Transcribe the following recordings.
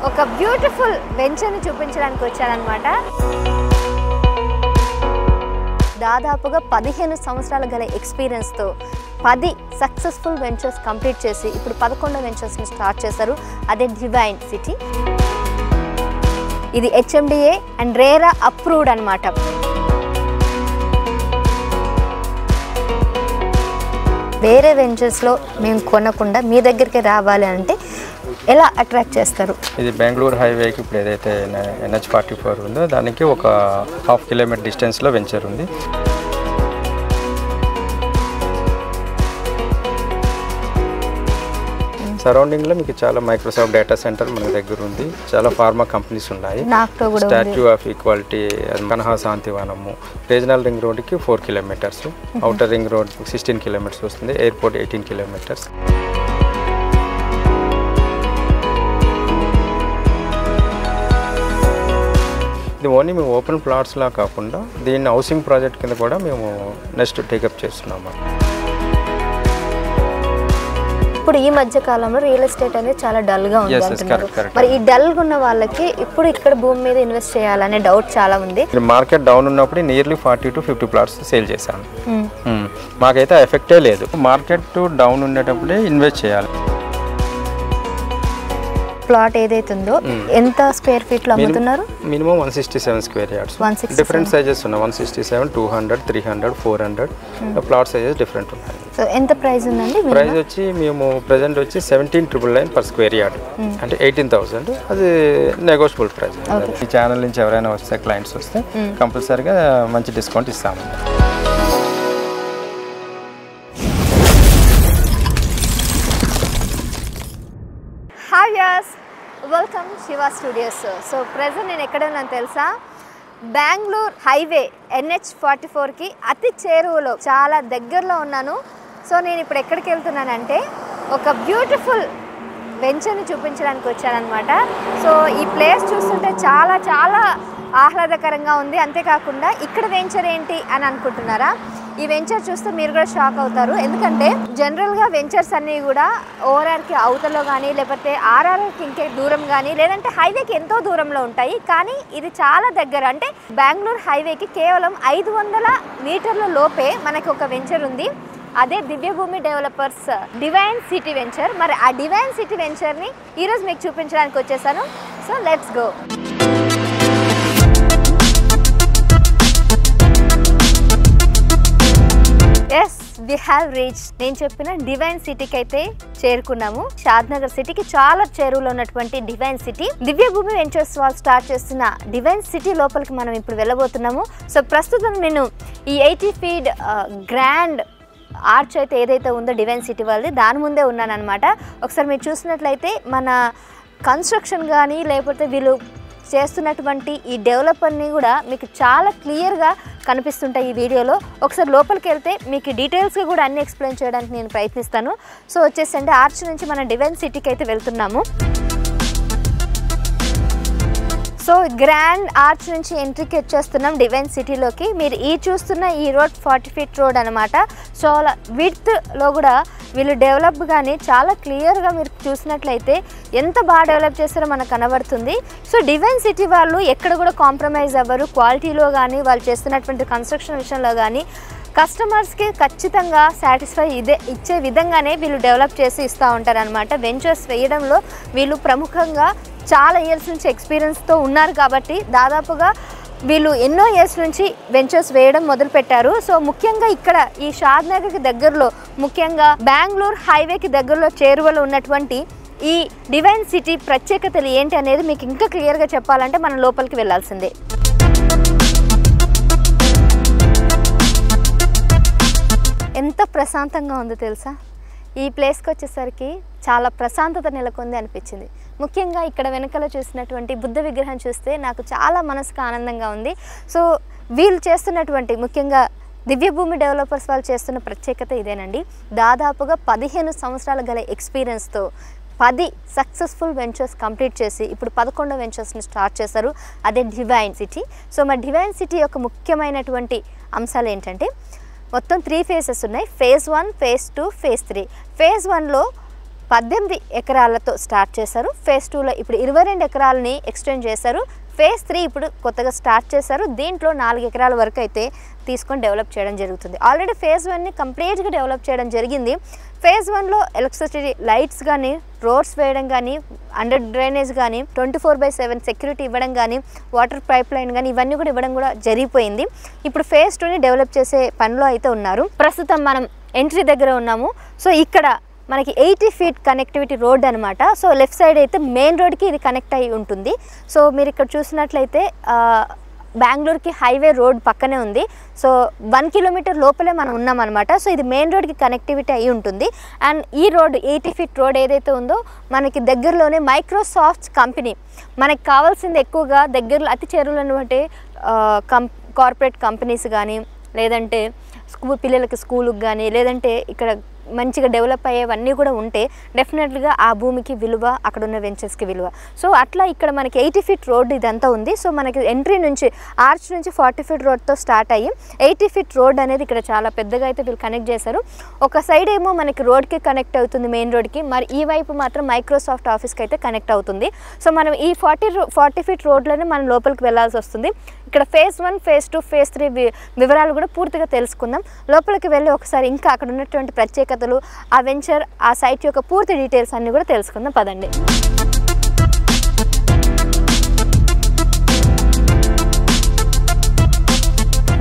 ఒక బ్యూటిఫుల్ వెంచర్ని చూపించడానికి వచ్చానన్నమాట. దాదాపుగా 15 సంవత్సరాల గల ఎక్స్పీరియన్స్తో 10 సక్సెస్ఫుల్ వెంచర్స్ కంప్లీట్ చేసి ఇప్పుడు 11వ వెంచర్స్ని స్టార్ట్ చేశారు. అదే డివైన్ సిటీ. ఇది HMDA అండ్ రేరా అప్రూవ్డ్ అనమాట. వేరే వెంచర్స్లో మేము కొనకుండా మీ దగ్గరికి రావాలి అంటే ఎలా అట్రాక్ట్ చేస్తారు? ఇది బెంగళూరు హైవేకి ఇప్పుడు ఏదైతే NH44 ఉందో దానికి ఒక 1/2 కిలోమీటర్ డిస్టెన్స్లో వెంచర్ ఉంది. సరౌండింగ్లో మీకు చాలా మైక్రోసాఫ్ట్ డేటా సెంటర్ మన దగ్గర ఉంది. చాలా ఫార్మా కంపెనీస్ ఉన్నాయి. స్టాట్యూ ఆఫ్ ఈక్వాలిటీ, కన్హా శాంతివనము. రీజనల్ రింగ్ రోడ్కి 4 kilometers, outer ring road 16 kilometers వస్తుంది, ఎయిర్పోర్ట్ 18 కిలోమీటర్స్. ఇది ఓన్లీ మేము ఓపెన్ ప్లాట్స్లా కాకుండా దీన్ని హౌసింగ్ ప్రాజెక్ట్ కింద కూడా మేము నెక్స్ట్ టేకప్ చేస్తున్నాము. ఇప్పుడు ఈ మధ్య కాలంలో రియల్ ఎస్టేట్ అనేది చాలా డల్గా ఉంది అంటున్నారు. మరి ఈ డల్గా ఉన్న వాళ్ళకి ఇప్పుడు ఇక్కడ భూమి మీద ఇన్వెస్ట్ చేయాలనే డౌట్ చాలా ఉంది. మార్కెట్ డౌన్ ఉన్నప్పుడు నియర్లీ 40 to 50 ప్లాట్స్ సేల్ చేశాను. మాకైతే ఎఫెక్టే లేదు. మార్కెట్ డౌన్ ఉండేటప్పుడే ఇన్వెస్ట్ చేయాలి. ప్లాట్ ఏదైతే ఉందో ఎంత స్క్వేర్ ఫీట్ లో అమ్ముతున్నారు? Minimum 167 square yards. Different sizes ఉన్నాయి. 167, 200, 300, 400 ప్లాట్ సైజెస్ డిఫరెంట్ ఉన్నాయి. సో ఎంత ప్రైస్ ఉందండి? ప్రైస్ వచ్చి మేము ప్రెజెంట్ వచ్చి 17,999 పర్ స్క్వేర్ యార్డ్, అంటే 18,000. అది నెగోషియబుల్ ప్రైస్. ఈ ఛానల్ నుంచి ఎవరైనా వస్తే క్లయింట్స్ వస్తే కంపల్సరీగా మంచి డిస్కౌంట్ ఇస్తాము. Hi yes, welcome Shiva studios. So present నేను ఎక్కడ ఉన్నాను తెలుసా? బెంగళూరు హైవే NH44కి అతి చేరువలో, చాలా దగ్గరలో ఉన్నాను. సో నేను ఇప్పుడు ఎక్కడికి వెళ్తున్నానంటే ఒక బ్యూటిఫుల్ వెంచర్ని చూపించడానికి వచ్చానమాట. సో ఈ ప్లేస్ చూస్తుంటే చాలా చాలా ఆహ్లాదకరంగా ఉంది. అంతేకాకుండా ఇక్కడ వెంచర్ ఏంటి అని అనుకుంటున్నారా? ఈ వెంచర్ చూస్తే మీరు కూడా షాక్ అవుతారు. ఎందుకంటే జనరల్గా వెంచర్స్ అన్నీ కూడా ORRకి అవతలో కానీ, లేకపోతే RRకి ఇంకే దూరం కానీ, లేదంటే హైవేకి ఎంతో దూరంలో ఉంటాయి. కానీ ఇది చాలా దగ్గర, అంటే బెంగళూరు హైవేకి కేవలం 500 మీటర్ల లోపే మనకి ఒక వెంచర్ ఉంది. అదే Divyabhoomi developers divine city venture. మరి ఆ డివైన్ సిటీ వెంచర్ని ఈరోజు మీకు చూపించడానికి వచ్చేసాను. So let's go. Yes, we have reach. నేను చెప్పిన డివైన్ సిటీకి అయితే చేరుకున్నాము. షాద్నగర్ సిటీకి చాలా చేరువలో ఉన్నటువంటి డివైన్ సిటీ. దివ్యభూమి వెంచర్స్ వాళ్ళు స్టార్ట్ చేస్తున్న డివైన్ సిటీ లోపలికి మనం ఇప్పుడు వెళ్ళబోతున్నాము. సో ప్రస్తుతం నేను ఈ 80 feet గ్రాండ్ ఆర్చ్ అయితే ఏదైతే ఉందో డివైన్ సిటీ వాళ్ళది, దాని ముందే ఉన్నాను అనమాట. ఒకసారి మీరు చూసినట్లయితే మన కన్స్ట్రక్షన్ కానీ, లేకపోతే వీళ్ళు చేస్తున్నటువంటి ఈ డెవలపర్ని కూడా మీకు చాలా క్లియర్గా కనిపిస్తుంటాయి ఈ వీడియోలో. ఒకసారి లోపలికి వెళ్తే మీకు డీటెయిల్స్గా కూడా అన్ని ఎక్స్ప్లెయిన్ చేయడానికి నేను ప్రయత్నిస్తాను. సో వచ్చేసండి ఆర్చ్ నుంచి మనం డివైన్ సిటీకి అయితే వెళ్తున్నాము. సో గ్రాండ్ ఆర్చ్ నుంచి ఎంట్రీకి వచ్చేస్తున్నాం డివైన్ సిటీలోకి. మీరు ఈ చూస్తున్న ఈ రోడ్ 40 feet రోడ్ అనమాట. సో విడ్త్లో కూడా వీళ్ళు డెవలప్ కానీ చాలా క్లియర్గా మీరు చూసినట్లయితే ఎంత బాగా డెవలప్ చేస్తారో మనకు కనబడుతుంది. సో డివైన్ సిటీ వాళ్ళు ఎక్కడ కూడా కాంప్రమైజ్ అవ్వరు. క్వాలిటీలో కానీ, వాళ్ళు చేస్తున్నటువంటి కన్స్ట్రక్షన్ విషయంలో కానీ కస్టమర్స్కి ఖచ్చితంగా సాటిస్ఫై ఇచ్చే విధంగానే వీళ్ళు డెవలప్ చేసి ఇస్తూ ఉంటారనమాట. వెంచర్స్ వేయడంలో వీళ్ళు ప్రముఖంగా చాలా ఇయర్స్ నుంచి ఎక్స్పీరియన్స్తో ఉన్నారు కాబట్టి దాదాపుగా వీళ్ళు ఎన్నో ఇయర్స్ నుంచి వెంచర్స్ వేయడం మొదలుపెట్టారు. సో ముఖ్యంగా ఇక్కడ ఈ షాద్నగర్కి దగ్గరలో, ముఖ్యంగా బెంగళూరు హైవేకి దగ్గరలో చేరువలో ఉన్నటువంటి ఈ డివైన్ సిటీ ప్రత్యేకతలు ఏంటి అనేది మీకు ఇంకా క్లియర్గా చెప్పాలంటే మనం లోపలికి వెళ్ళాల్సిందే. ఎంత ప్రశాంతంగా ఉందో తెలుసా? ఈ ప్లేస్కి వచ్చేసరికి చాలా ప్రశాంతత నెలకొంది అనిపించింది. ముఖ్యంగా ఇక్కడ వెనకాల చూసినటువంటి బుద్ధ విగ్రహం చూస్తే నాకు చాలా మనసుకు ఆనందంగా ఉంది. సో వీళ్ళు చేస్తున్నటువంటి, ముఖ్యంగా దివ్యభూమి డెవలపర్స్ వాళ్ళు చేస్తున్న ప్రత్యేకత ఇదేనండి. దాదాపుగా 15 సంవత్సరాల గల ఎక్స్పీరియన్స్తో 10 సక్సెస్ఫుల్ వెంచర్స్ కంప్లీట్ చేసి ఇప్పుడు 11వ వెంచర్స్ని స్టార్ట్ చేశారు. అదే డివైన్ సిటీ. సో మరి డివైన్ సిటీ యొక్క ముఖ్యమైనటువంటి అంశాలు ఏంటంటే మొత్తం 3 phases ఉన్నాయి. phase 1, phase 2, phase 3. phase 1లో 18 ఎకరాలతో start చేశారు. ఫేజ్ 2లో ఇప్పుడు 22 ఎకరాలని ఎక్స్టెండ్ చేశారు. ఫేజ్ 3 ఇప్పుడు కొత్తగా స్టార్ట్ చేశారు. దీంట్లో 4 ఎకరాల వరకు అయితే తీసుకొని డెవలప్ చేయడం జరుగుతుంది. ఆల్రెడీ ఫేజ్ 1ని కంప్లీట్గా డెవలప్ చేయడం జరిగింది. ఫేజ్ 1లో ఎలక్ట్రిసిటీ లైట్స్ కానీ, రోడ్స్ వేయడం కానీ, అండర్ డ్రైనేజ్ కానీ, 24/7 సెక్యూరిటీ ఇవ్వడం కానీ, వాటర్ పైప్ లైన్ కానీ ఇవన్నీ కూడా ఇవ్వడం కూడా జరిగిపోయింది. ఇప్పుడు ఫేజ్ 2ని డెవలప్ చేసే పనిలో అయితే ఉన్నారు. ప్రస్తుతం మనం ఎంట్రీ దగ్గర ఉన్నాము. సో ఇక్కడ మనకి 80 feet కనెక్టివిటీ రోడ్ అనమాట. సో లెఫ్ట్ సైడ్ అయితే మెయిన్ రోడ్కి ఇది కనెక్ట్ అయి ఉంటుంది. సో మీరు ఇక్కడ చూసినట్లయితే బెంగళూరుకి హైవే రోడ్ పక్కనే ఉంది. సో 1 kilometer లోపలే మనం ఉన్నాం అనమాట. సో ఇది మెయిన్ రోడ్కి కనెక్టివిటీ అయి ఉంటుంది. అండ్ ఈ రోడ్ 80 feet రోడ్ ఏదైతే ఉందో మనకి దగ్గరలోనే మైక్రోసాఫ్ట్ కంపెనీ, మనకి కావాల్సింది ఎక్కువగా దగ్గరలో అతి చేరువలో ఉన్నటువంటి కార్పొరేట్ కంపెనీస్ కానీ, లేదంటే పిల్లలకి స్కూల్కి కానీ, లేదంటే ఇక్కడ మంచిగా డెవలప్ అయ్యేవన్నీ కూడా ఉంటే డెఫినెట్గా ఆ భూమికి విలువ, అక్కడ ఉన్న వెంచర్స్కి విలువ. సో అట్లా ఇక్కడ మనకి 80 feet రోడ్ ఇదంతా ఉంది. సో మనకి ఎంట్రీ నుంచి ఆర్చ్ నుంచి 40 feet రోడ్తో స్టార్ట్ అయ్యి 80 feet రోడ్ అనేది ఇక్కడ చాలా పెద్దగా అయితే వీళ్ళు కనెక్ట్ చేశారు. ఒక సైడ్ ఏమో మనకి రోడ్కి కనెక్ట్ అవుతుంది మెయిన్ రోడ్కి, మరి ఈ వైపు మాత్రం మైక్రోసాఫ్ట్ ఆఫీస్కి అయితే కనెక్ట్ అవుతుంది. సో మనం ఈ 40 feet రోడ్లోనే మనం లోపలికి వెళ్ళాల్సి వస్తుంది. ఇక్కడ ఫేజ్ 1, ఫేజ్ 2, ఫేజ్ 3 వివరాలు కూడా పూర్తిగా తెలుసుకుందాం. లోపలికి వెళ్ళి ఒకసారి ఇంకా అక్కడ ఉన్నటువంటి ప్రత్యేకతలు, ఆ వెంచర్, ఆ సైట్ యొక్క పూర్తి డీటెయిల్స్ అన్నీ కూడా తెలుసుకుందాం. పదండి.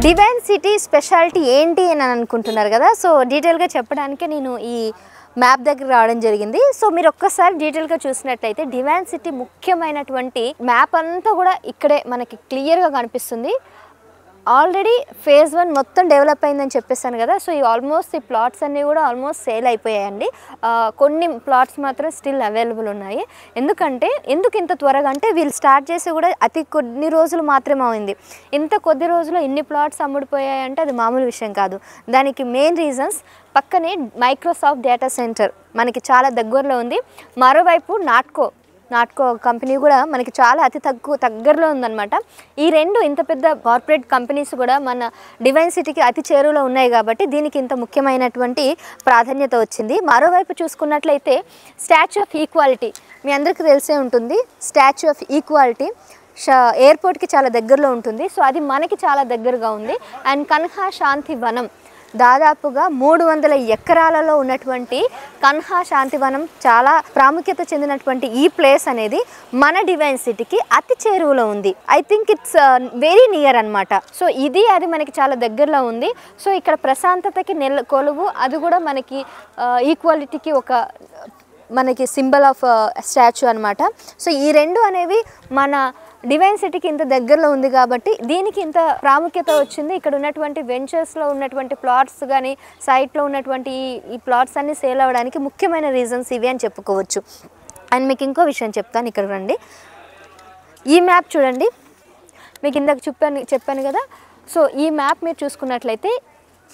డివైన్ సిటీ స్పెషాలిటీ ఏంటి అని అనుకుంటున్నారు కదా. సో డీటెయిల్గా చెప్పడానికి నేను ఈ మ్యాప్ దగ్గర రావడం జరిగింది. సో మీరు ఒక్కసారి డీటెయిల్గా చూసినట్లయితే డివైన్ సిటీ ముఖ్యమైనటువంటి మ్యాప్ అంతా కూడా ఇక్కడే మనకి క్లియర్గా కనిపిస్తుంది. ఆల్రెడీ ఫేజ్ 1 మొత్తం డెవలప్ అయిందని చెప్పేసాను కదా. సో ఈ ఆల్మోస్ట్ ఈ ప్లాట్స్ అన్నీ కూడా ఆల్మోస్ట్ సేల్ అయిపోయాయండి. కొన్ని ప్లాట్స్ మాత్రం స్టిల్ అవైలబుల్ ఉన్నాయి. ఎందుకు ఇంత త్వరగా అంటే వీళ్ళు స్టార్ట్ చేసి కూడా అతి కొన్ని రోజులు మాత్రమే అయింది. ఇంత కొద్ది రోజుల్లో ఇన్ని ప్లాట్స్ అమ్ముడిపోయాయంటే అది మామూలు విషయం కాదు. దానికి మెయిన్ రీజన్స్ పక్కనే మైక్రోసాఫ్ట్ డేటా సెంటర్ మనకి చాలా దగ్గరలో ఉంది. మరోవైపు నాట్కో కంపెనీ కూడా మనకి చాలా అతి దగ్గరలో ఉందన్నమాట. ఈ రెండు ఇంత పెద్ద కార్పొరేట్ కంపెనీస్ కూడా మన డివైన్ సిటీకి అతి చేరువలో ఉన్నాయి కాబట్టి దీనికి ఇంత ముఖ్యమైనటువంటి ప్రాధాన్యత వచ్చింది. మరోవైపు చూసుకున్నట్లయితే స్టాచ్యూ ఆఫ్ ఈక్వాలిటీ మీ అందరికీ తెలిసే ఉంటుంది. స్టాచ్యూ ఆఫ్ ఈక్వాలిటీ ఎయిర్పోర్ట్కి చాలా దగ్గరలో ఉంటుంది. సో అది మనకి చాలా దగ్గరగా ఉంది. అండ్ కన్హా శాంతి వనం దాదాపుగా 300 ఎకరాలలో ఉన్నటువంటి కన్హా శాంతివనం చాలా ప్రాముఖ్యత చెందినటువంటి ఈ ప్లేస్ అనేది మన డివైన్ సిటీకి అతి చేరువలో ఉంది. I think it's very near అనమాట. సో అది మనకి చాలా దగ్గరలో ఉంది. సో ఇక్కడ ప్రశాంతతకి కొలువు, అది కూడా మనకి ఈక్వాలిటీకి ఒక మనకి సింబల్ ఆఫ్ స్టాచ్యూ అనమాట. సో ఈ రెండు అనేవి మన డివైన్ సిటీకి ఇంత దగ్గరలో ఉంది కాబట్టి దీనికి ఇంత ప్రాముఖ్యత వచ్చింది. ఇక్కడ ఉన్నటువంటి వెంచర్స్లో ఉన్నటువంటి ప్లాట్స్ కానీ, సైట్లో ఉన్నటువంటి ఈ ప్లాట్స్ అన్నీ సేల్ అవ్వడానికి ముఖ్యమైన రీజన్స్ ఇవి అని చెప్పుకోవచ్చు. అండ్ మీకు ఇంకో విషయం చెప్తాను. ఇక్కడ రండి, ఈ మ్యాప్ చూడండి. మీకు ఇందాక చెప్పాను కదా. సో ఈ మ్యాప్ మీరు చూసుకున్నట్లయితే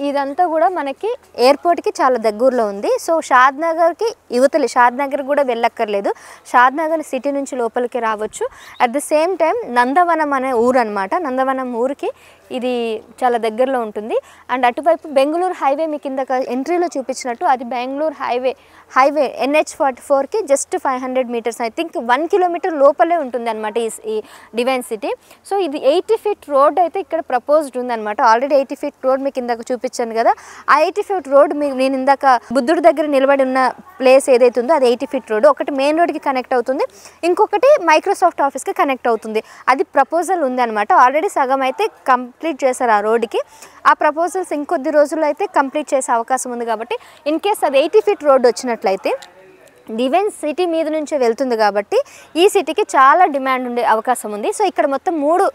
ఇదంతా కూడా మనకి ఎయిర్పోర్ట్కి చాలా దగ్గరలో ఉంది. సో షాద్నగర్కి యువతలి షాద్నగర్ కూడా వెళ్ళక్కర్లేదు. షాద్నగర్ సిటీ నుంచి లోపలికి రావచ్చు. అట్ ద సేమ్ టైం నందవనం అనే ఊరు అనమాట. నందవనం ఊరికి ఇది చాలా దగ్గరలో ఉంటుంది. అండ్ అటువైపు బెంగళూరు హైవే మీకు ఇందాక ఎంట్రీలో చూపించినట్టు అది బెంగళూరు హైవే NH44కి just 500 meters, I think 1 kilometer లోపలే ఉంటుంది అనమాట ఈ డివైన్ సిటీ. సో ఇది 80 feet రోడ్ అయితే ఇక్కడ ప్రపోజ్డ్ ఉందన్నమాట. ఆల్రెడీ 80 feet రోడ్ మీకు ఇందాక చూపించాను కదా. ఆ 80 feet రోడ్ నేను ఇందాక బుద్ధుడి దగ్గర నిలబడి ఉన్న ప్లేస్ ఏదైతే ఉందో అది 80 feet రోడ్. ఒకటి మెయిన్ రోడ్కి కనెక్ట్ అవుతుంది, ఇంకొకటి మైక్రోసాఫ్ట్ ఆఫీస్కి కనెక్ట్ అవుతుంది. అది ప్రపోజల్ ఉంది అనమాట. ఆల్రెడీ సగం అయితే కంప్లీట్ చేశారు ఆ రోడ్డుకి. ఆ ప్రపోజల్స్ ఇంకొద్ది రోజుల్లో అయితే కంప్లీట్ చేసే అవకాశం ఉంది కాబట్టి ఇన్ కేస్ అది 80 feet రోడ్ వచ్చినట్లయితే డివైన్ సిటీ మీద నుంచే వెళ్తుంది కాబట్టి ఈ సిటీకి చాలా డిమాండ్ ఉండే అవకాశం ఉంది. సో ఇక్కడ మొత్తం 3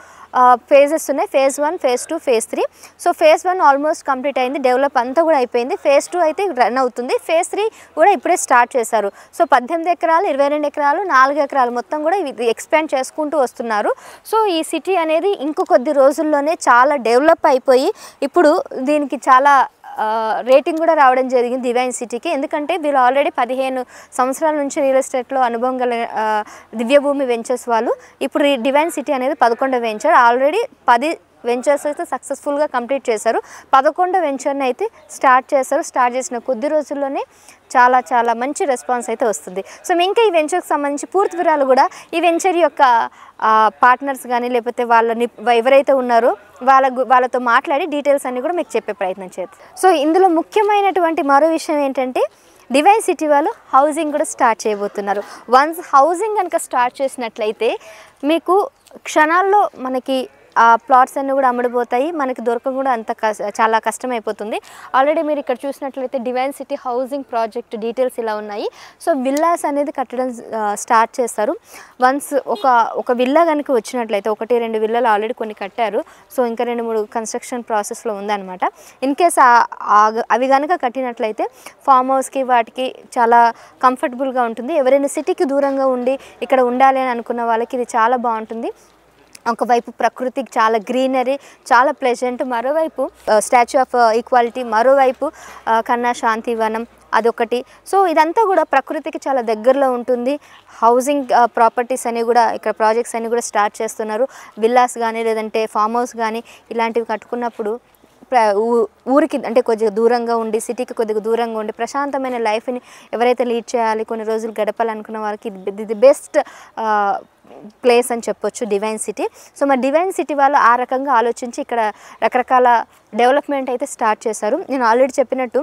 ఫేజెస్ ఉన్నాయి. Phase 1, phase 2, phase 3. So phase 1 almost complete అయింది, డెవలప్ అంతా కూడా అయిపోయింది. ఫేజ్ 2 అయితే రన్ అవుతుంది. ఫేజ్ 3 కూడా ఇప్పుడే స్టార్ట్ చేశారు. సో 18 ఎకరాలు, 22 ఎకరాలు, 4 ఎకరాలు మొత్తం కూడా ఇది ఎక్స్పాండ్ చేసుకుంటూ వస్తున్నారు. సో ఈ సిటీ అనేది ఇంకో కొద్ది రోజుల్లోనే చాలా డెవలప్ అయిపోయి ఇప్పుడు దీనికి చాలా రేటింగ్ కూడా రావడం జరిగింది డివైన్ సిటీకి. ఎందుకంటే వీళ్ళు ఆల్రెడీ 15 సంవత్సరాల నుంచి రియల్ ఎస్టేట్లో అనుభవం గల దివ్యభూమి వెంచర్స్ వాళ్ళు. ఇప్పుడు డివైన్ సిటీ అనేది 11వ వెంచర్. ఆల్రెడీ వెంచర్స్ అయితే సక్సెస్ఫుల్గా కంప్లీట్ చేశారు. 11వ వెంచర్ని అయితే స్టార్ట్ చేశారు. స్టార్ట్ చేసిన కొద్ది రోజుల్లోనే చాలా చాలా మంచి రెస్పాన్స్ అయితే వస్తుంది. సో ఇంకా ఈ వెంచర్కి సంబంధించి పూర్తి వివరాలు కూడా ఈ వెంచర్ యొక్క పార్ట్నర్స్ కానీ లేకపోతే వాళ్ళని ఎవరైతే ఉన్నారో వాళ్ళతో మాట్లాడి డీటెయిల్స్ అన్నీ కూడా మీకు చెప్పే ప్రయత్నం చేద్దాం. సో ఇందులో ముఖ్యమైనటువంటి మరో విషయం ఏంటంటే డివైన్ సిటీ వాళ్ళు హౌసింగ్ కూడా స్టార్ట్ చేయబోతున్నారు. వన్స్ హౌసింగ్ కనుక స్టార్ట్ చేసినట్లయితే మీకు క్షణాల్లో మనకి ఆ ప్లాట్స్ అన్నీ కూడా అమ్ముడుపోతాయి. మనకి దొరకడం కూడా చాలా కష్టమైపోతుంది. ఆల్రెడీ మీరు ఇక్కడ చూసినట్లయితే divine city housing project details ఇలా ఉన్నాయి. సో విల్లాస్ అనేది కట్టడం స్టార్ట్ చేస్తారు. వన్స్ ఒక విల్లా కనుక వచ్చినట్లయితే 1-2 విల్లాలు ఆల్రెడీ కొన్ని కట్టారు. సో ఇంకా 2-3 కన్స్ట్రక్షన్ ప్రాసెస్లో ఉందన్నమాట. ఇన్ కేస్ అవి కనుక కట్టినట్లయితే ఫామ్ హౌస్కి వాటికి చాలా కంఫర్టబుల్గా ఉంటుంది. ఎవరైనా సిటీకి దూరంగా ఉండి ఇక్కడ ఉండాలి అని అనుకున్న వాళ్ళకి ఇది చాలా బాగుంటుంది. ఒకవైపు ప్రకృతికి చాలా గ్రీనరీ, చాలా ప్లెజెంట్, మరోవైపు స్టాచ్యూ ఆఫ్ ఈక్వాలిటీ, మరోవైపు కన్నా శాంతివనం అదొకటి. సో ఇదంతా కూడా ప్రకృతికి చాలా దగ్గరలో ఉంటుంది. హౌసింగ్ ప్రాపర్టీస్ అని కూడా ఇక్కడ ప్రాజెక్ట్స్ అన్నీ కూడా స్టార్ట్ చేస్తున్నారు. విల్లాస్ కానీ లేదంటే ఫామ్ హౌస్ కానీ ఇలాంటివి కట్టుకున్నప్పుడు ఊరికి అంటే కొద్దిగా దూరంగా ఉండి సిటీకి కొద్దిగా దూరంగా ఉండి ప్రశాంతమైన లైఫ్ని ఎవరైతే లీడ్ చేయాలి, కొన్ని రోజులు గడపాలనుకున్న వాళ్ళకి ఇది బెస్ట్ ప్లేస్ అని చెప్పొచ్చు డివైన్ సిటీ. సో మరి డివైన్ సిటీ వాళ్ళు ఆ రకంగా ఆలోచించి ఇక్కడ రకరకాల డెవలప్మెంట్ అయితే స్టార్ట్ చేశారు. నేను ఆల్రెడీ చెప్పినట్టు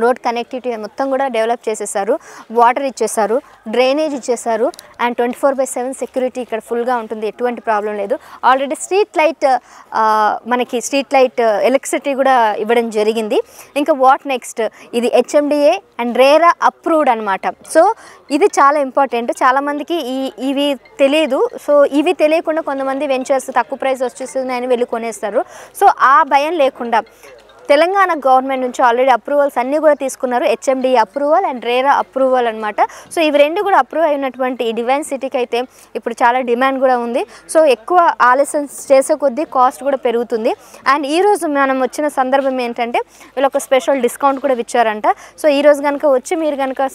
రోడ్ కనెక్టివిటీ మొత్తం కూడా డెవలప్ చేసేసారు. వాటర్ ఇచ్చేసారు, డ్రైనేజ్ ఇచ్చేసారు, అండ్ 24/7 సెక్యూరిటీ ఇక్కడ ఫుల్గా ఉంటుంది. ఎటువంటి ప్రాబ్లం లేదు. ఆల్రెడీ మనకి స్ట్రీట్ లైట్ ఎలక్ట్రిసిటీ కూడా ఇవ్వడం జరిగింది. ఇంకా వాట్ నెక్స్ట్, ఇది HMDA అండ్ రేరా అప్రూవ్డ్ అనమాట. సో ఇది చాలా ఇంపార్టెంట్. చాలామందికి ఇవి తెలియదు. సో ఇవి తెలియకుండా కొంతమంది వెంచర్స్ తక్కువ ప్రైస్ వచ్చేస్తున్నాయని వెళ్ళి కొనేస్తారు. సో ఆ భయం లేకుండా తెలంగాణ గవర్నమెంట్ నుంచి ఆల్రెడీ అప్రూవల్స్ అన్నీ కూడా తీసుకున్నారు. HMDA approval and RERA approval అనమాట. సో ఇవి రెండు కూడా అప్రూవ్ అయినటువంటి ఈ డివైన్ సిటీకి అయితే ఇప్పుడు చాలా డిమాండ్ కూడా ఉంది. సో ఎక్కువ ఆలస్యం చేసే కొద్దీ కాస్ట్ కూడా పెరుగుతుంది. అండ్ ఈరోజు మనం వచ్చిన సందర్భం ఏంటంటే వీళ్ళు ఒక స్పెషల్ డిస్కౌంట్ కూడా ఇచ్చారంట. సో ఈరోజు కనుక వచ్చి మీరు కనుక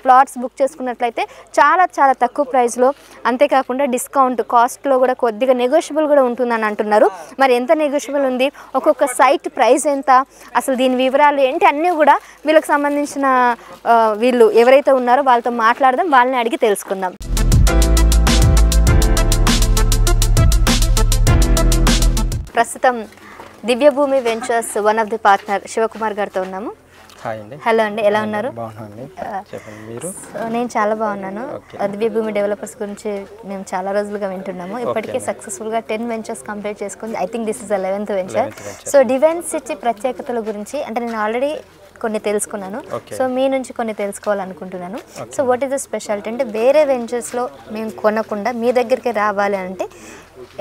ప్లాట్స్ బుక్ చేసుకున్నట్లయితే చాలా చాలా తక్కువ ప్రైస్లో, అంతేకాకుండా డిస్కౌంట్ కాస్ట్లో కూడా కొద్దిగా నెగోషియబుల్ కూడా ఉంటుందని అంటున్నారు. మరి ఎంత నెగోషియబుల్ ఉంది, ఒక్కొక్క సైట్ ప్రైస్ ఎంత, అసలు దీని వివరాలు ఏంటి అన్నీ కూడా వీళ్ళకి సంబంధించిన వీళ్ళు ఎవరైతే ఉన్నారో వాళ్ళతో మాట్లాడదాం, వాళ్ళని అడిగి తెలుసుకుందాం. ప్రస్తుతం Divyabhoomi ventures one of the partner Shivakumar గారితో ఉన్నాము. హలో అండి, ఎలా ఉన్నారు? నేను చాలా బాగున్నాను. దివ్యభూమి డెవలపర్స్ గురించి మేము చాలా రోజులుగా వింటున్నాము. ఇప్పటికే సక్సెస్ఫుల్గా 10 వెంచర్స్ కంప్లీట్ చేసుకుంది. I think this is 11th venture. So divine city ప్రత్యేకతల గురించి అంటే నేను ఆల్రెడీ కొన్ని తెలుసుకున్నాను. సో మీ నుంచి కొన్ని తెలుసుకోవాలనుకుంటున్నాను. So what is the speciality అంటే వేరే వెంచర్స్లో మేము కొనకుండా మీ దగ్గరికి రావాలి అంటే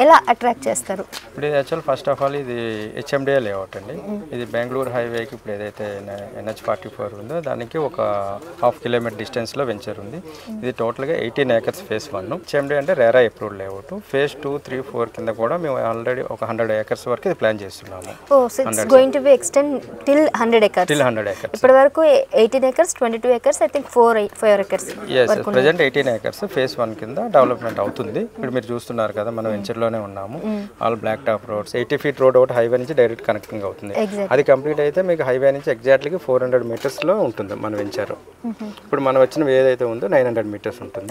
ఎలా అట్రాక్ట్ చేస్తారు? ఇప్పుడు ఇది యాక్చువల్ ఫస్ట్ ఆఫ్ ఆల్ ఇది HMDA లేఅవుట్ అండి. ఇది బెంగళూరు హైవేకి ఇప్పుడు ఏదైతే NH44 ఉందో దానికి ఒక 1/2 కిలోమీటర్ డిస్టెన్స్లో వెంచర్ ఉంది. ఇది టోటల్గా 18 acres phase 1. HMDA అంటే రేరా అప్రూవ్డ్ లేఅవుట్. phase 2, 3, 4 కింద కూడా మేము ఆల్రెడీ ఒక 100 acres వరకు ఇది ప్లాన్ చేస్తున్నాము. It's going to be extend till 100 acres. ఇప్పటి వరకు 18 acres, 22 acres, I think 4 acres. yes, present 18 acres phase 1 కింద డెవలప్మెంట్ అవుతుంది. ఇప్పుడు మీరు చూస్తున్నారు కదా మనం వెంచర్లోనే ఉన్నాము. All black top roads, 80 feet road ఒకటి హైవే నుంచి డైరెక్ట్ కనెక్టింగ్ అవుతుంది. అది కంప్లీట్ అయితే మీకు హైవే నుంచి ఎగ్జాక్ట్లీ 400 మీటర్స్లో ఉంటుంది మన వెంచర్. ఇప్పుడు మనం వచ్చిన ఏదైతే ఉందో 900 మీటర్స్ ఉంటుంది.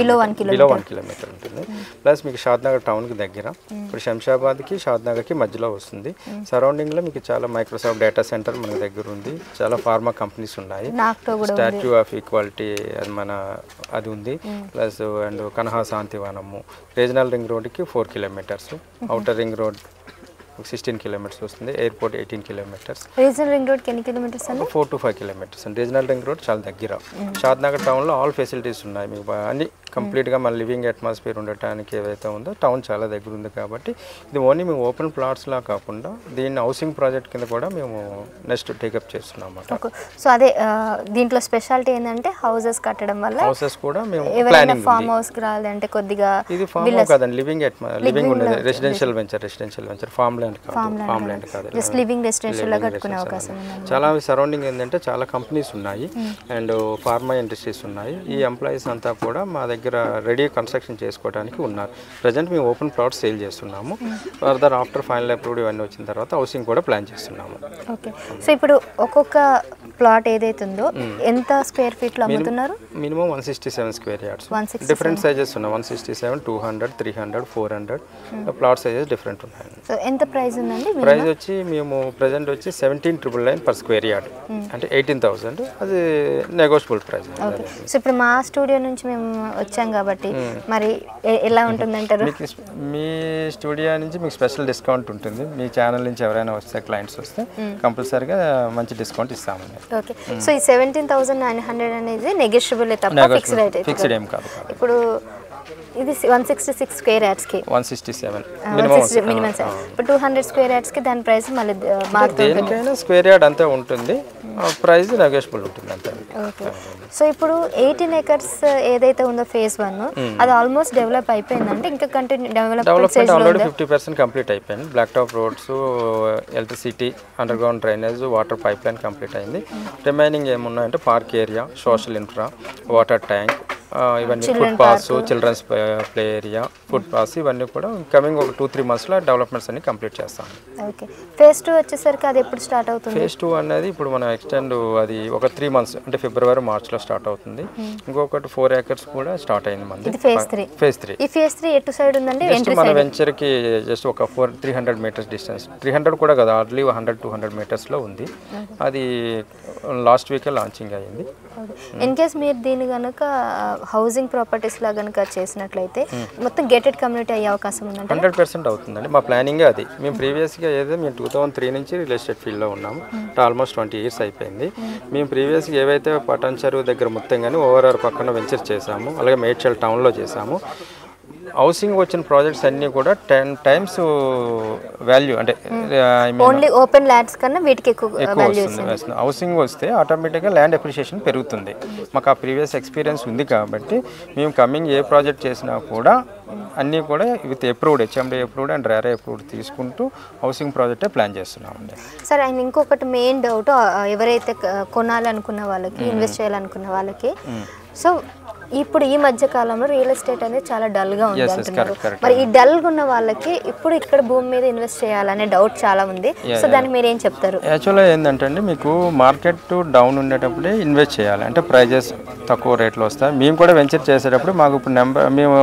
బిలో 1 కిలోమీటర్ ఉంటుంది. ప్లస్ మీకు షాద్నగర్ టౌన్కి దగ్గర, ఇప్పుడు శంషాబాద్కి షాద్నగర్కి మధ్యలో వస్తుంది. సరౌండింగ్లో మీకు చాలా మైక్రోసాఫ్ట్ డేటా సెంటర్ మన దగ్గర ఉంది. చాలా ఫార్మా కంపెనీస్ ఉన్నాయి. స్టాచ్యూ ఆఫ్ ఈక్వాలిటీ అది ఉంది. ప్లస్ అండ్ కన్హా శాంతివనము, రీజనల్ రింగ్ రోడ్కి 4 kilometers, outer ring road 16 kilometers వస్తుంది. Airport 18 kilometers. Regional ring road ఎన్ని కిలోమీటర్స్ అండి? 4 to 5 kilometers. రీజనల్ రింగ్ రోడ్ చాలా దగ్గర. షాద్నగర్ టౌన్లో ఆల్ ఫెసిలిటీస్ ఉన్నాయి మీకు అన్ని కంప్లీట్గా మన లివింగ్ అట్మాస్ఫియర్ ఉండటానికి ఏదైతే ఉందో టౌన్ చాలా దగ్గర ఉంది. కాబట్టి ఇది ఓన్లీ మేము ఓపెన్ ప్లాట్స్లా కాకుండా దీన్ని హౌసింగ్ ప్రాజెక్ట్ కింద కూడా మేము నెక్స్ట్ టేకప్ చేస్తున్నాం అన్నమాట. సో అదే దీంట్లో స్పెషాలిటీ ఏంటంటే హౌసెస్ కట్టడం వల్ల హౌసెస్ కూడా మేము ప్లానింగ్ ఫామ్ హౌస్కి రావాలంటే కొద్దిగా ఇది ఫామ్ హౌస్ కాదండి, లివింగ్ ఉండేది residential venture farm land land కాదు, జస్ట్ లివింగ్ రెసిడెన్షియల్ గా కట్టుకునే అవకాశం ఉంది. చాలా సరౌండింగ్ ఏంటంటే చాలా కంపెనీస్ ఉన్నాయి అండ్ ఫార్మా ఇండస్ట్రీస్ ఉన్నాయి. ఈ ఎంప్లాయీస్ అంతా కూడా మా దగ్గర రెడీ కన్స్ట్రక్షన్ చేసుకోవడానికి ఉన్నారు. ప్రజెంట్ మేము ఓపెన్ ప్లాట్స్ సేల్ చేస్తున్నాము. ఫర్దర్ ఆఫ్టర్ ఫైనల్ అప్రూవ్డ్ ఇవన్నీ వచ్చిన తర్వాత హౌసింగ్ కూడా ప్లాన్ చేస్తున్నాము. ఓకే, సో ఇప్పుడు ఒక్కొక్క ప్లాట్ ఏదైతే ఉందో ఎంత స్క్వేర్ ఫీట్లో అమ్ముతున్నారు? Minimum 167 square yards, different sizes ఉన్నాయి. 167, 200, 300, 400 ప్లాట్ సైజెస్ డిఫరెంట్ ఉన్నాయి. సో ఎంత ప్రైస్ ఉందండి? ప్రైస్ వచ్చి మేము ప్రెజెంట్ వచ్చి 17,999 పర్ స్క్వేర్ యార్డ్, అంటే 18,000. అది నెగోషియబుల్ ప్రైస్. ఓకే, సో ఇప్పుడు మా స్టూడియో నుంచి మేము వచ్చాం కాబట్టి మరి ఎలా ఉంటుందంటారు? మీ స్టూడియో నుంచి మీకు స్పెషల్ డిస్కౌంట్ ఉంటుంది. మీ ఛానల్ నుంచి ఎవరైనా వస్తే క్లయింట్స్ వస్తే కంపల్సరీగా మంచి డిస్కౌంట్ ఇస్తామండి. ఓకే, సో ఈ 17,900 అనేది నెగోషియబుల్ తప్ప ఫిక్స్డ్ రేట్? ఫిక్స్డ్ ఏం కాదు. ఇప్పుడు ఇది 166 స్క్వేర్ యార్డ్స్కి 167 మినిమం సార్. ఇప్పుడు 200 స్క్వేర్ యార్డ్స్కి దాని ప్రైస్ మళ్ళీ మారుతుంది. దేనికైనా స్క్వేర్ యార్డ్ అంతే ఉంటుంది, ప్రైస్ నెగోషియబుల్ ఉంటుంది అంతే. ఓకే, సో ఇప్పుడు 18 acres ఏదైతే ఉందో ఫేజ్ 1 అది ఆల్మోస్ట్ డెవలప్ అయిపోయిందంటే ఇంకా కంటిన్యూ డెవలప్మెంట్ ఆల్రెడీ 50% కంప్లీట్ అయిపోయింది. Black top roads, electricity, underground drainage, water pipeline complete అయింది. రిమైనింగ్ ఏమున్నాయంటే park area, social infra, water tank, ఇవన్నీ footpath, children's play area, footpath, ఇవన్నీ కూడా coming ఒక 2-3 monthsలో డెవలప్మెంట్స్ అన్ని complete చేస్తాం. ఓకే, ఫేజ్ 2 వచ్చేసరికి అది ఎప్పుడు స్టార్ట్ అవుతుంది? ఫేజ్ 2 అనేది ఇప్పుడు మనం ఎక్స్టెండ్ అది ఒక 3 months అంటే ఫిబ్రవరి, మార్చ్లో స్టార్ట్ అవుతుంది. ఇంకొకటి 4 acres కూడా స్టార్ట్ అయింది మనది. ఫేజ్ 3. ఈ ఫేజ్ 3 ఎటు సైడ్ ఉందండి? మన వెంచర్కి జస్ట్ ఒక 300 meters డిస్టెన్స్, 300 కూడా కదా, హార్డ్లీ 100-200 metersలో ఉంది. అది లాస్ట్ వీకే లాంచింగ్ అయ్యింది. ఇన్ కేస్ మీరు దీన్ని కనుక హౌసింగ్ ప్రాపర్టీస్ లా కనుక చేసినట్లయితే మొత్తం గేటెడ్ కమ్యూనిటీ అయ్యే అవకాశం ఉందండి? 100% అవుతుందండి. మా ప్లానింగ్ అది. మేము ప్రీవియస్గా ఏదో మేము 2003 నుంచి రియల్ ఎస్టేట్ ఫీల్డ్లో ఉన్నాము. ఆల్మోస్ట్ 20 years అయిపోయింది. మేము ప్రీవియస్గా ఏవైతే పటాన్ చెరువు దగ్గర మొత్తం కానీ ఓవరాల్ పక్కన వెంచర్ చేసాము, అలాగే మేడ్చల్ టౌన్లో చేసాము. హౌసింగ్ వచ్చిన ప్రాజెక్ట్స్ అన్నీ కూడా 10 times వాల్యూ, అంటే ఓన్లీ ఓపెన్ ల్యాండ్స్ కన్నా వీటికి ఎక్కువ వాల్యూ వస్తుంది. హౌసింగ్ వస్తే ఆటోమేటిక్గా ల్యాండ్ అప్రిషియేషన్ పెరుగుతుంది. మాకు ఆ ప్రీవియస్ ఎక్స్పీరియన్స్ ఉంది కాబట్టి మేము కమింగ్ ఏ ప్రాజెక్ట్ చేసినా కూడా అన్నీ కూడా with approved, HMD approved and RERA approved తీసుకుంటూ హౌసింగ్ ప్రాజెక్టే ప్లాన్ చేస్తున్నామండి. సరే, అండ్ ఇంకొకటి మెయిన్ డౌట్, ఎవరైతే కొనాలనుకున్న వాళ్ళకి, ఇన్వెస్ట్ చేయాలనుకున్న వాళ్ళకి, సో ఇప్పుడు ఈ మధ్య కాలంలో రియల్ ఎస్టేట్ అనేది చాలా డల్గా ఉంది అంటున్నారు. మరి ఈ డల్గా ఉన్న వాళ్ళకి ఇప్పుడు ఇక్కడ భూమి మీద ఇన్వెస్ట్ చేయాలనే డౌట్ చాలా ఉంది. సో దానికి మీరు ఏం చెప్తారు? యాక్చువల్గా ఏంటంటే అండి, మీకు మార్కెట్ డౌన్ ఉండేటప్పుడే ఇన్వెస్ట్ చేయాలి, అంటే ప్రైజెస్ తక్కువ రేట్లో వస్తాయి. మేము కూడా వెంచర్ చేసేటప్పుడు మాకు ఇప్పుడు మేము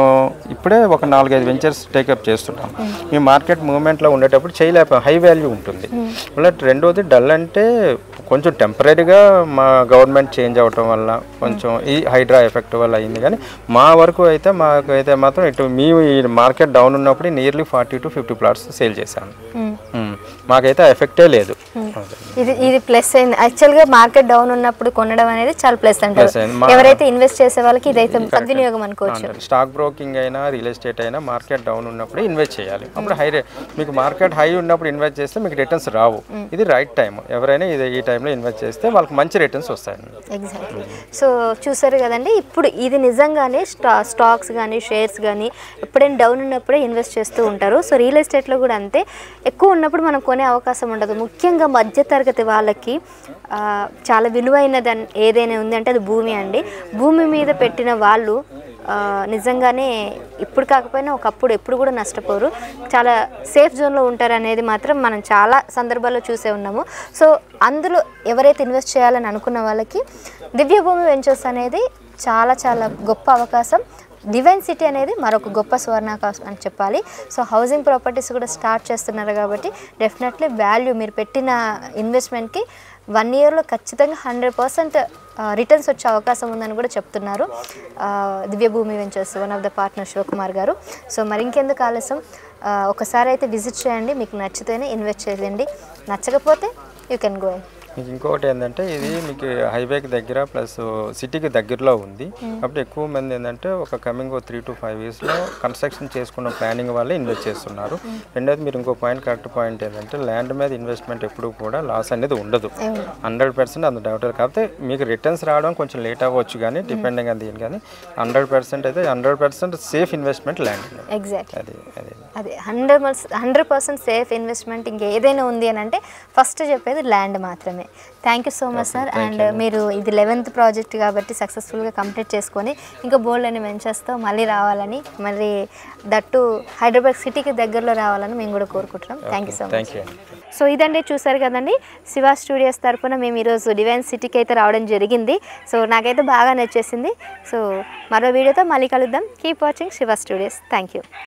ఇప్పుడే ఒక 4-5 వెంచర్స్ టేకప్ చేస్తున్నాం. మేము మార్కెట్ మూవ్మెంట్లో ఉండేటప్పుడు చేయలేక హై వాల్యూ ఉంటుంది. మళ్ళీ రెండోది డల్ అంటే కొంచెం టెంపరీగా మా గవర్నమెంట్ చేంజ్ అవ్వటం వల్ల కొంచెం ఈ హైడ్రా ఎఫెక్ట్ వల్ల అయింది. కానీ మా వరకు అయితే మాకైతే మాత్రం ఇటు మీ మార్కెట్ డౌన్ ఉన్నప్పుడు నియర్లీ 40-50 plots సేల్ చేశాను. మాకైతే ఎఫెక్టే లేదు. ఇది ప్లస్ అయింది. యాక్చువల్గా మార్కెట్ డౌన్ ఉన్నప్పుడు కొనడం అనేది చాలా ప్లస్ అంటారు. ఎవరైతే ఇన్వెస్ట్ చేసే వాళ్ళకి ఇదైతే సద్వినియోగం అనుకోవచ్చు. స్టాక్ బ్రోకింగ్ అయినా రియల్ ఎస్టేట్ అయినా మార్కెట్ డౌన్ ఉన్నప్పుడు ఇన్వెస్ట్ చేయాలి. అప్పుడు హై రేట్, మీకు మార్కెట్ హై ఉన్నప్పుడు ఇన్వెస్ట్ చేస్తే మీకు రిటర్న్స్ రావు. ఇది రైట్ టైం. ఎవరైనా ఈ టైంలో ఇన్వెస్ట్ చేస్తే వాళ్ళకి మంచి రిటర్న్స్ వస్తాయి. ఎగ్జాక్ట్లీ. సో చూసారు కదండి, ఇప్పుడు ఇది నిజంగానే స్టాక్స్ కానీ షేర్స్ కానీ ఎప్పుడైనా డౌన్ ఉన్నప్పుడే ఇన్వెస్ట్ చేస్తూ ఉంటారు. సో రియల్ ఎస్టేట్లో కూడా అంతే, ఎక్కువ ఉన్నప్పుడు మనం కొనే అవకాశం ఉండదు. ముఖ్యంగా మధ్యతరగతి వాళ్ళకి చాలా విలువైనది ఏదైనా ఉంది అంటే అది భూమి అండి. భూమి మీద పెట్టిన వాళ్ళు నిజంగానే ఇప్పుడు కాకపోయినా ఒకప్పుడు ఎప్పుడు కూడా నష్టపోరు, చాలా సేఫ్ జోన్లో ఉంటారు అనేది మాత్రం మనం చాలా సందర్భాల్లో చూసే ఉన్నాము. సో అందులో ఎవరైతే ఇన్వెస్ట్ చేయాలని అనుకున్న వాళ్ళకి దివ్యభూమి వెంచర్స్ అనేది చాలా చాలా గొప్ప అవకాశం. డివైన్ సిటీ అనేది మరొక గొప్ప స్వర్ణాకాశం అని చెప్పాలి. సో హౌసింగ్ ప్రాపర్టీస్ కూడా స్టార్ట్ చేస్తున్నారు కాబట్టి డెఫినెట్లీ వాల్యూ మీరు పెట్టిన ఇన్వెస్ట్మెంట్కి 1 yearలో ఖచ్చితంగా 100% రిటర్న్స్ వచ్చే అవకాశం ఉందని కూడా చెప్తున్నారు Divyabhoomi ventures one of the partner Shivakumar గారు. సో మరి ఇంకెందుకు ఆలస్యం, ఒకసారి అయితే విజిట్ చేయండి. మీకు నచ్చితేనే ఇన్వెస్ట్ చేయండి, నచ్చకపోతే యూ కెన్ గో. మీకు ఇంకొకటి ఏంటంటే ఇది మీకు హైవేకి దగ్గర ప్లస్ సిటీకి దగ్గరలో ఉంది కాబట్టి ఎక్కువ మంది ఏంటంటే ఒక కమింగ్ 3 to 5 yearsలో కన్స్ట్రక్షన్ చేసుకున్న ప్లానింగ్ వాళ్ళే ఇన్వెస్ట్ చేస్తున్నారు. రెండోది మీరు ఇంకో కరెక్ట్ పాయింట్ ఏంటంటే ల్యాండ్ మీద ఇన్వెస్ట్మెంట్ ఎప్పుడు కూడా లాస్ అనేది ఉండదు. 100% అంత డౌట్ కాకపోతే మీకు రిటర్న్స్ రావడం కొంచెం లేట్ అవ్వచ్చు కానీ డిపెండింగ్ అది దీని కానీ 100% అయితే 100% సేఫ్ ఇన్వెస్ట్మెంట్ ల్యాండ్. ఎగ్జాక్ట్ అది 100% సేఫ్ ఇన్వెస్ట్మెంట్ ఇంకా ఏదైనా ఉంది అని అంటే ఫస్ట్ చెప్పేది ల్యాండ్ మాత్రమే. Thank you so much sir. And మీరు ఇది 11th ప్రాజెక్ట్ కాబట్టి సక్సెస్ఫుల్గా కంప్లీట్ చేసుకొని ఇంకా బోల్డ్ అని వెంచర్స్తో మళ్ళీ రావాలని, మళ్ళీ దట్టు హైదరాబాద్ సిటీకి దగ్గరలో రావాలని మేము కూడా కోరుకుంటున్నాం. Thank you so much. So ఇదండి, చూసారు కదండి, శివ స్టూడియోస్ తరఫున మేము ఈరోజు డివైన్ సిటీకి అయితే రావడం జరిగింది. సో నాకైతే బాగా నచ్చేసింది. సో మరో వీడియోతో మళ్ళీ కలుద్దాం. Keep watching Shiva studios. Thank you.